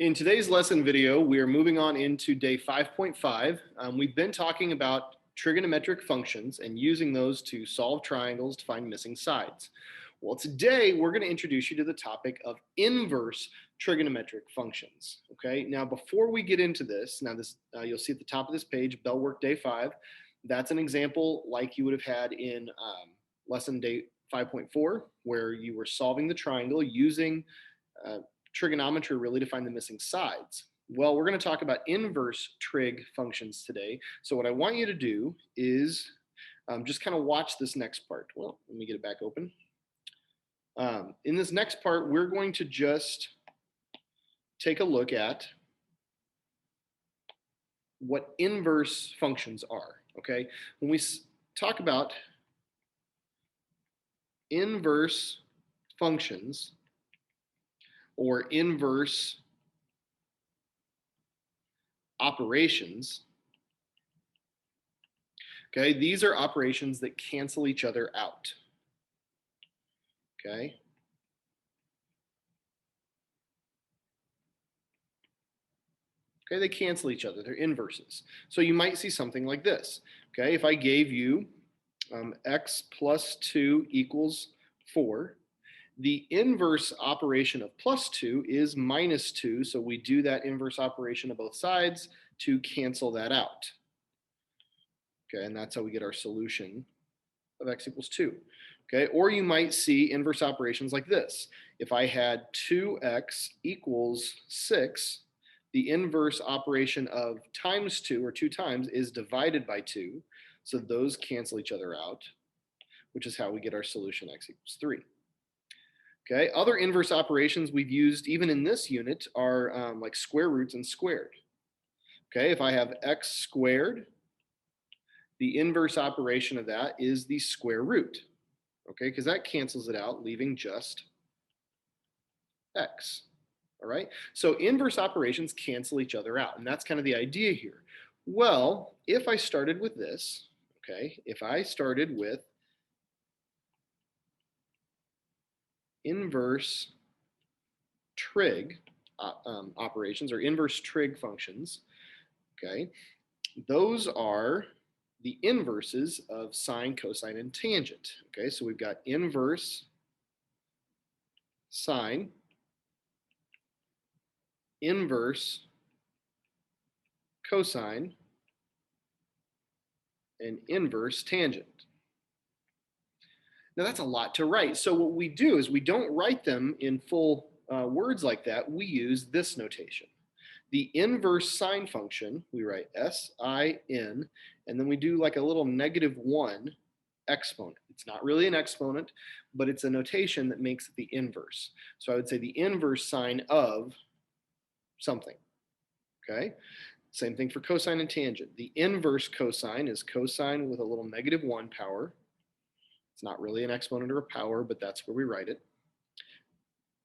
In today's lesson video, we are moving on into day 5.5. We've been talking about trigonometric functions and using those to solve triangles to find missing sides. Well, today we're going to introduce you to the topic of inverse trigonometric functions. Okay, now before we get into this, you'll see at the top of this page, bell work day 5. That's an example like you would have had in lesson day 5.4, where you were solving the triangle using trigonometry really to find the missing sides. Well, we're going to talk about inverse trig functions today. So what I want you to do is just kind of watch this next part. Well, let me get it back open. In this next part, we're going to just take a look at what inverse functions are, okay? When we talk about inverse functions, or inverse operations. Okay, these are operations that cancel each other out. Okay. Okay, they cancel each other. They're inverses. So you might see something like this. Okay, if I gave you x plus 2 equals 4, the inverse operation of plus 2 is minus 2, so we do that inverse operation of both sides to cancel that out. Okay, and that's how we get our solution of x equals 2. Okay, or you might see inverse operations like this. If I had 2x equals 6, the inverse operation of times 2, or 2 times, is divided by 2, so those cancel each other out, which is how we get our solution x equals 3. Okay, other inverse operations we've used even in this unit are like square roots and squared. Okay, if I have x squared, the inverse operation of that is the square root. Okay, because that cancels it out, leaving just x. All right, so inverse operations cancel each other out, and that's kind of the idea here. Well, if I started with this, okay, if I started with inverse trig operations, or inverse trig functions, okay, those are the inverses of sine, cosine, and tangent. Okay, so we've got inverse sine, inverse cosine, and inverse tangent. Now that's a lot to write. So what we do is we don't write them in full words like that. We use this notation. The inverse sine function, we write S-I-N, and then we do like a little -1 exponent. It's not really an exponent, but it's a notation that makes it the inverse. So I would say the inverse sine of something, okay? Same thing for cosine and tangent. The inverse cosine is cosine with a little -1 power. It's not really an exponent or a power, but that's where we write it,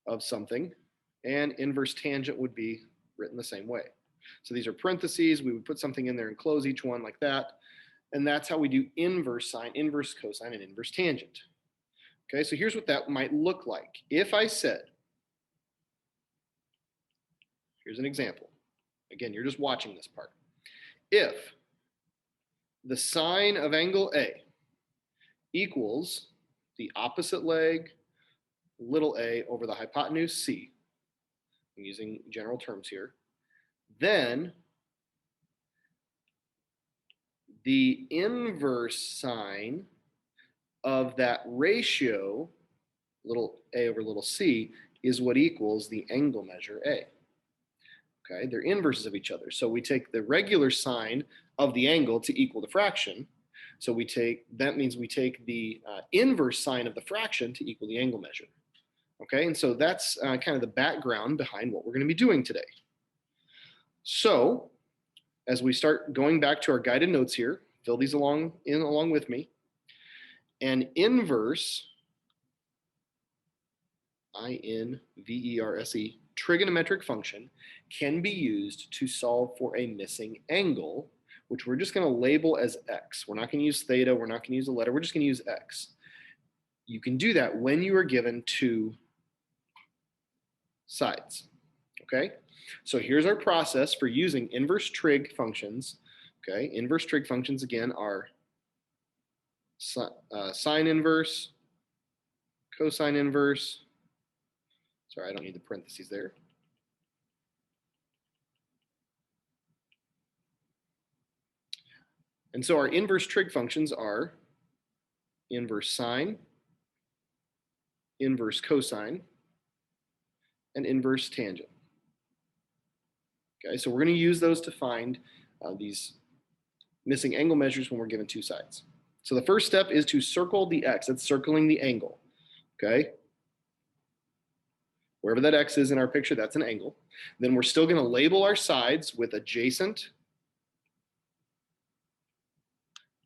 of something. And inverse tangent would be written the same way. So these are parentheses. We would put something in there and close each one like that. And that's how we do inverse sine, inverse cosine, and inverse tangent. Okay, so here's what that might look like. If I said, here's an example. Again, you're just watching this part. If the sine of angle A equals the opposite leg, little a, over the hypotenuse C, I'm using general terms here, then the inverse sine of that ratio, little a over little c, is what equals the angle measure A. Okay, they're inverses of each other. So we take the regular sine of the angle to equal the fraction. So that means we take the inverse sine of the fraction to equal the angle measure. Okay, and so that's kind of the background behind what we're going to be doing today. So as we start going back to our guided notes here, fill these along with me. An inverse, I-N-V-E-R-S-E, trigonometric function can be used to solve for a missing angle, which we're just going to label as x. We're not going to use theta. We're not going to use a letter. We're just going to use x. You can do that when you are given two sides. okay? So here's our process for using inverse trig functions, okay? Inverse trig functions, again, are sine inverse, cosine inverse. Sorry, I don't need the parentheses there. And so our inverse trig functions are inverse sine, inverse cosine, and inverse tangent. Okay, so we're going to use those to find these missing angle measures when we're given two sides. So the first step is to circle the x. That's circling the angle. Okay, wherever that x is in our picture, that's an angle. Then we're still going to label our sides with adjacent,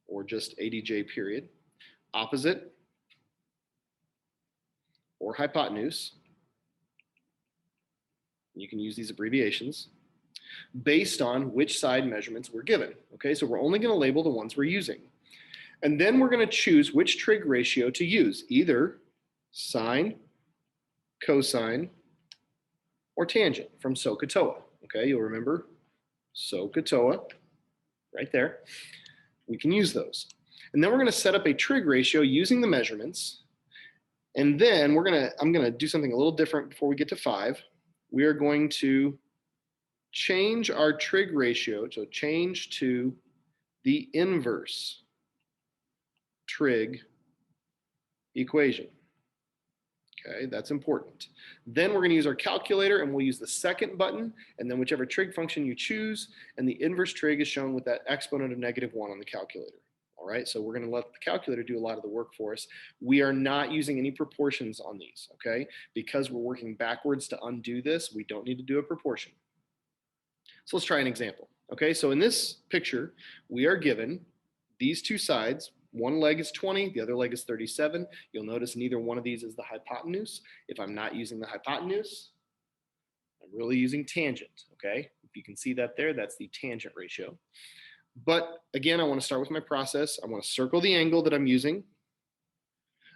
or just ADJ period, opposite, or hypotenuse. You can use these abbreviations based on which side measurements we're given. Okay, so we're only going to label the ones we're using. And then we're going to choose which trig ratio to use, either sine, cosine, or tangent from SOHCAHTOA. Okay, you'll remember SOHCAHTOA right there. We can use those. And then we're going to set up a trig ratio using the measurements. And then I'm going to do something a little different before we get to 5. We are going to change our trig ratio, so change to the inverse trig equation. Okay, that's important. Then we're going to use our calculator, and we'll use the second button, and then whichever trig function you choose, and the inverse trig is shown with that exponent of -1 on the calculator. All right, so we're going to let the calculator do a lot of the work for us. We are not using any proportions on these, okay? Because we're working backwards to undo this, we don't need to do a proportion. So let's try an example. Okay, so in this picture, we are given these two sides. One leg is 20, the other leg is 37. You'll notice neither one of these is the hypotenuse. If I'm not using the hypotenuse, I'm really using tangent, okay? If you can see that there, that's the tangent ratio. But again, I want to start with my process. I want to circle the angle that I'm using.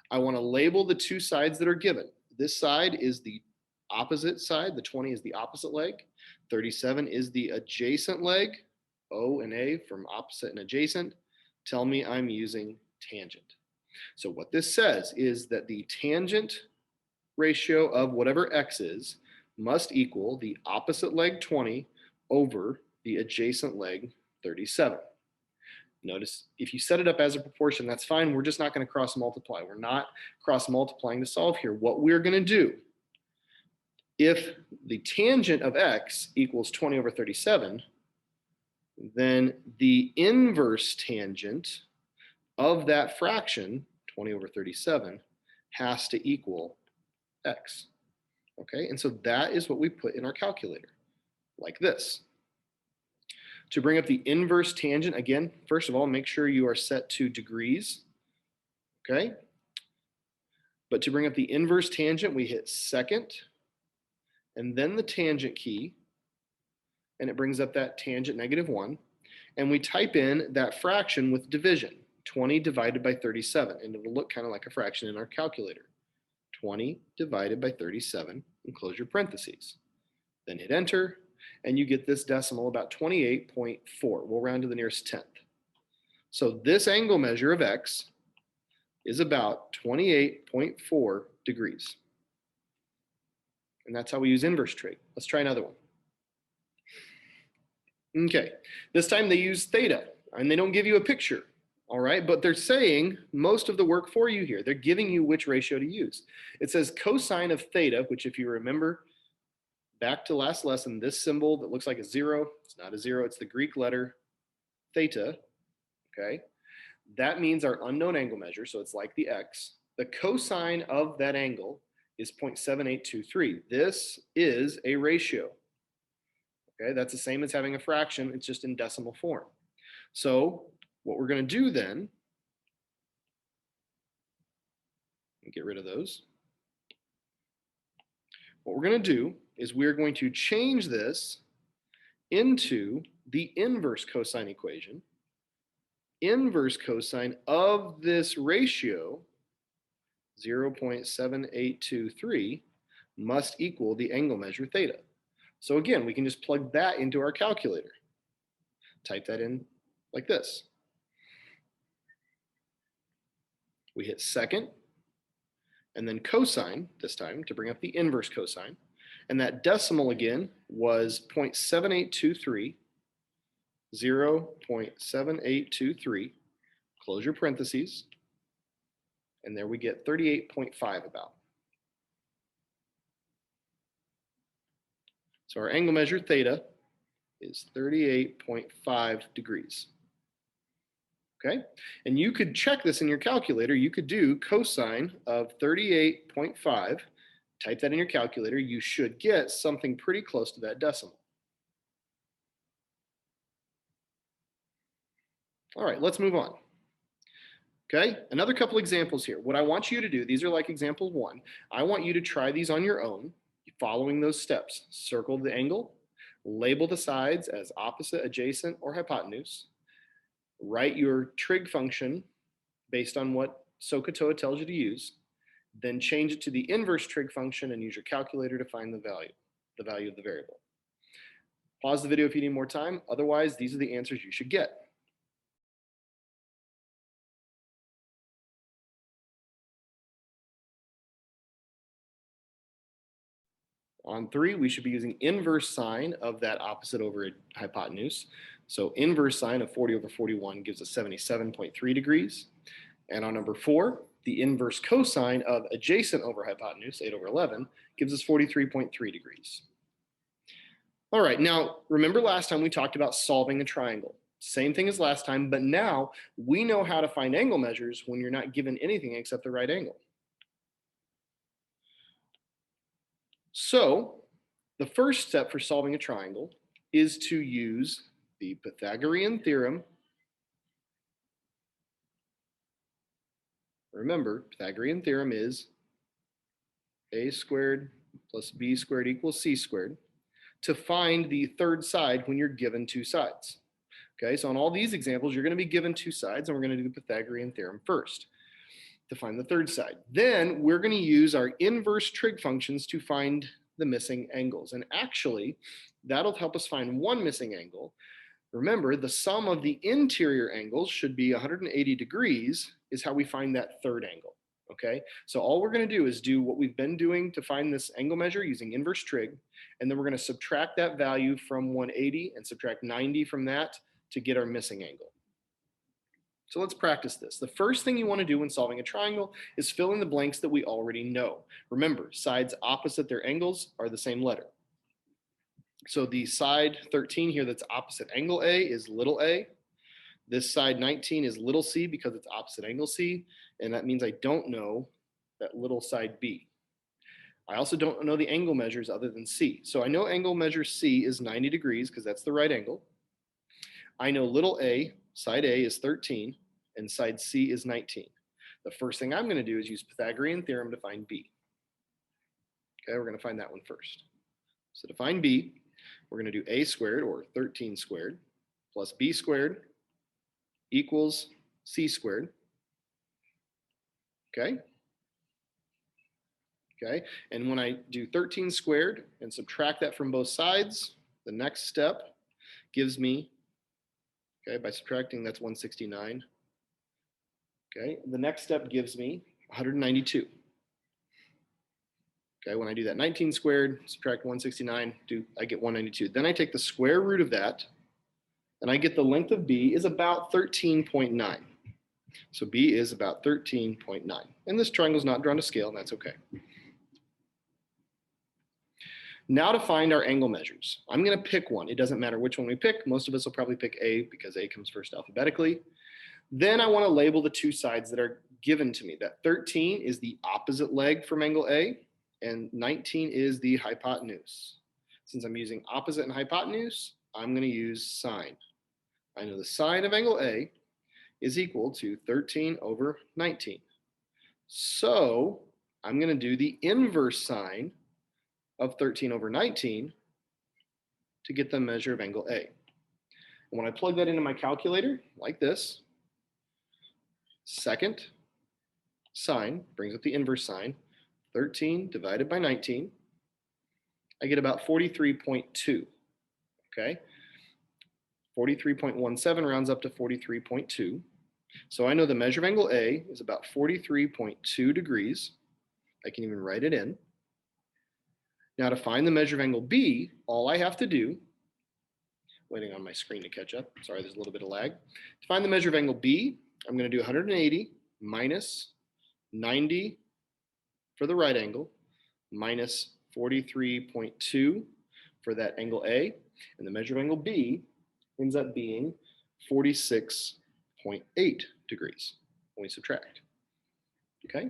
I want to label the two sides that are given. This side is the opposite side. The 20 is the opposite leg. 37 is the adjacent leg. O and A from opposite and adjacent tell me I'm using tangent. So what this says is that the tangent ratio of whatever x is must equal the opposite leg 20 over the adjacent leg 37. Notice if you set it up as a proportion, that's fine. We're just not going to cross multiply. We're not cross multiplying to solve here. What we're going to do, if the tangent of x equals 20 over 37, then the inverse tangent of that fraction, 20 over 37, has to equal x. Okay, and so that is what we put in our calculator, like this. To bring up the inverse tangent, again, first of all, make sure you are set to degrees, okay? But to bring up the inverse tangent, we hit second, and then the tangent key, and it brings up that tangent -1, and we type in that fraction with division, 20 divided by 37, and it'll look kind of like a fraction in our calculator. 20 divided by 37, and close your parentheses. Then hit enter, and you get this decimal about 28.4. We'll round to the nearest tenth. So this angle measure of x is about 28.4 degrees. And that's how we use inverse trig. Let's try another one. Okay, this time they use theta, and they don't give you a picture, all right? But they're saying most of the work for you here. They're giving you which ratio to use. It says cosine of theta, which if you remember back to last lesson, this symbol that looks like a 0, it's not a 0, it's the Greek letter theta, okay? That means our unknown angle measure, so it's like the x. The cosine of that angle is 0.7823. This is a ratio. Okay, that's the same as having a fraction, it's just in decimal form. So what we're going to do then, get rid of those. What we're going to do is we're going to change this into the inverse cosine equation. Inverse cosine of this ratio, 0.7823, must equal the angle measure theta. So again, we can just plug that into our calculator. Type that in like this. We hit second, and then cosine this time to bring up the inverse cosine. And that decimal again was 0.7823, 0.7823. Close your parentheses. And there we get 38.5 about. So our angle measure theta is 38.5 degrees. Okay, and you could check this in your calculator. You could do cosine of 38.5, type that in your calculator. You should get something pretty close to that decimal. All right, let's move on. Okay, another couple examples here. What I want you to do, these are like example 1. I want you to try these on your own, following those steps. Circle the angle, label the sides as opposite, adjacent, or hypotenuse. Write your trig function based on what SOHCAHTOA tells you to use, then change it to the inverse trig function and use your calculator to find the value of the variable. Pause the video if you need more time. Otherwise, these are the answers you should get. On 3, we should be using inverse sine of that opposite over hypotenuse. So inverse sine of 40 over 41 gives us 77.3 degrees. And on number 4, the inverse cosine of adjacent over hypotenuse, 8 over 11, gives us 43.3 degrees. All right, now remember last time we talked about solving a triangle. Same thing as last time, but now we know how to find angle measures when you're not given anything except the right angle. So the first step for solving a triangle is to use the Pythagorean theorem. Remember, Pythagorean theorem is a squared plus b squared equals c squared to find the third side when you're given two sides. Okay, so on all these examples, you're going to be given two sides, and we're going to do the Pythagorean theorem first to find the third side. Then we're going to use our inverse trig functions to find the missing angles. And actually, that'll help us find one missing angle. Remember, the sum of the interior angles should be 180 degrees is how we find that third angle. Okay, so all we're going to do is do what we've been doing to find this angle measure using inverse trig, and then we're going to subtract that value from 180 and subtract 90 from that to get our missing angle. So let's practice this. The first thing you want to do when solving a triangle is fill in the blanks that we already know. Remember, sides opposite their angles are the same letter. So the side 13 here that's opposite angle A is little a. This side 19 is little c because it's opposite angle C, and that means I don't know that little side B. I also don't know the angle measures other than C. So I know angle measure C is 90 degrees because that's the right angle. I know little a, side A is 13, and side C is 19. The first thing I'm going to do is use Pythagorean theorem to find B. Okay, we're going to find that one first. So to find B, we're going to do a squared, or 13 squared, plus b squared equals c squared. Okay. Okay, and when I do 13 squared and subtract that from both sides, the next step gives me, okay, by subtracting, that's 169. Okay, the next step gives me 192. Okay, when I do that 19 squared, subtract 169, I get 192. Then I take the square root of that, and I get the length of B is about 13.9. So B is about 13.9. And this triangle is not drawn to scale, and that's okay. Now to find our angle measures. I'm going to pick one. It doesn't matter which one we pick. Most of us will probably pick A because A comes first alphabetically. Then I want to label the two sides that are given to me. That 13 is the opposite leg from angle A, and 19 is the hypotenuse. Since I'm using opposite and hypotenuse, I'm going to use sine. I know the sine of angle A is equal to 13 over 19. So I'm going to do the inverse sine of 13 over 19 to get the measure of angle A. And when I plug that into my calculator, like this, second sine brings up the inverse sine, 13 divided by 19. I get about 43.2, okay? 43.17 rounds up to 43.2. So I know the measure of angle A is about 43.2 degrees. I can even write it in. Now to find the measure of angle B, all I have to do, waiting on my screen to catch up, sorry, there's a little bit of lag. To find the measure of angle B, I'm going to do 180 minus 90 for the right angle, minus 43.2 for that angle A, and the measure of angle B ends up being 46.8 degrees when we subtract. Okay?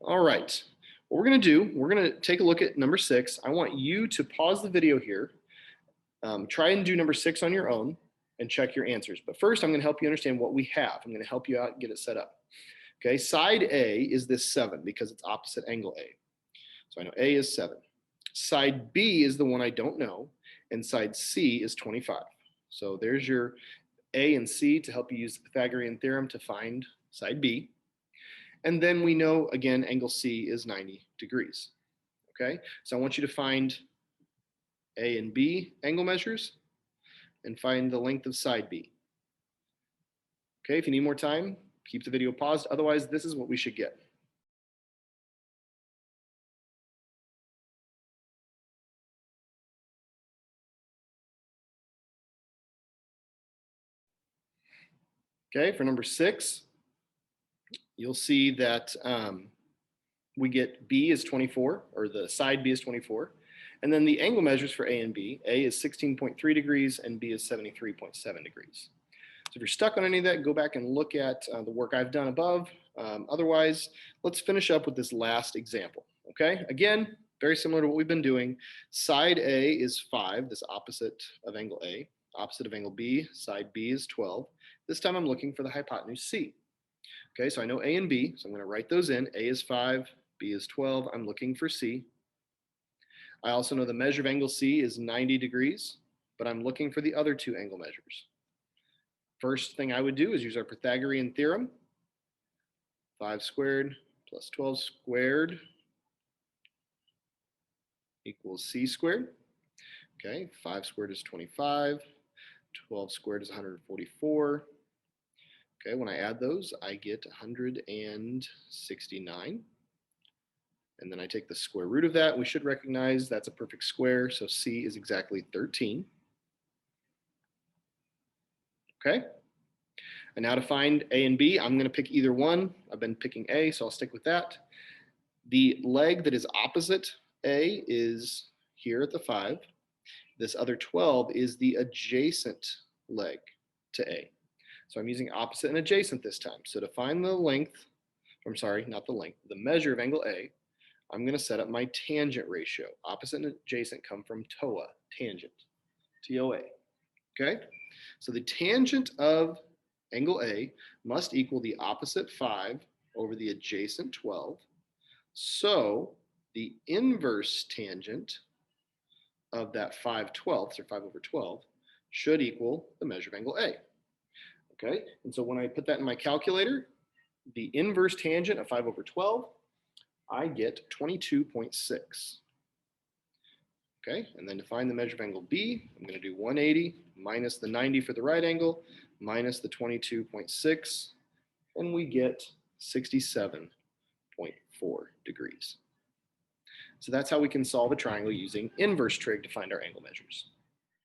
All right. What we're going to do, we're going to take a look at number 6. I want you to pause the video here, try and do number 6 on your own, and check your answers. But first, I'm going to help you understand what we have. I'm going to help you out and get it set up. Okay, side A is this 7 because it's opposite angle A. So I know A is 7. Side B is the one I don't know, and side C is 25. So there's your A and C to help you use the Pythagorean theorem to find side B. And then we know, again, angle C is 90 degrees. Okay, so I want you to find A and B angle measures and find the length of side B. Okay, if you need more time, keep the video paused. Otherwise, this is what we should get. Okay, for number 6, you'll see that we get B is 24, or the side B is 24. And then the angle measures for A and B, A is 16.3 degrees and B is 73.7 degrees. So if you're stuck on any of that, go back and look at the work I've done above. Otherwise, let's finish up with this last example, okay? Again, very similar to what we've been doing. Side A is 5, this opposite of angle A. Opposite of angle B, side B is 12. This time I'm looking for the hypotenuse C. Okay, so I know A and B, so I'm going to write those in. A is 5, B is 12. I'm looking for C. I also know the measure of angle C is 90 degrees, but I'm looking for the other two angle measures. First thing I would do is use our Pythagorean theorem. 5 squared plus 12 squared equals C squared. Okay, 5 squared is 25. 12 squared is 144. Okay, when I add those, I get 169. And then I take the square root of that. We should recognize that's a perfect square, so C is exactly 13. Okay, and now to find A and B, I'm going to pick either one. I've been picking A, so I'll stick with that. The leg that is opposite A is here at the 5. This other 12 is the adjacent leg to A. So I'm using opposite and adjacent this time. So to find the length, I'm sorry, not the length, the measure of angle A, I'm going to set up my tangent ratio. Opposite and adjacent come from TOA, tangent, TOA. Okay? So the tangent of angle A must equal the opposite 5 over the adjacent 12. So the inverse tangent of that 5/12, or 5 over 12, should equal the measure of angle A. Okay, and so when I put that in my calculator, the inverse tangent of 5 over 12, I get 22.6. Okay, and then to find the measure of angle B, I'm going to do 180 minus the 90 for the right angle, minus the 22.6, and we get 67.4 degrees. So that's how we can solve a triangle using inverse trig to find our angle measures.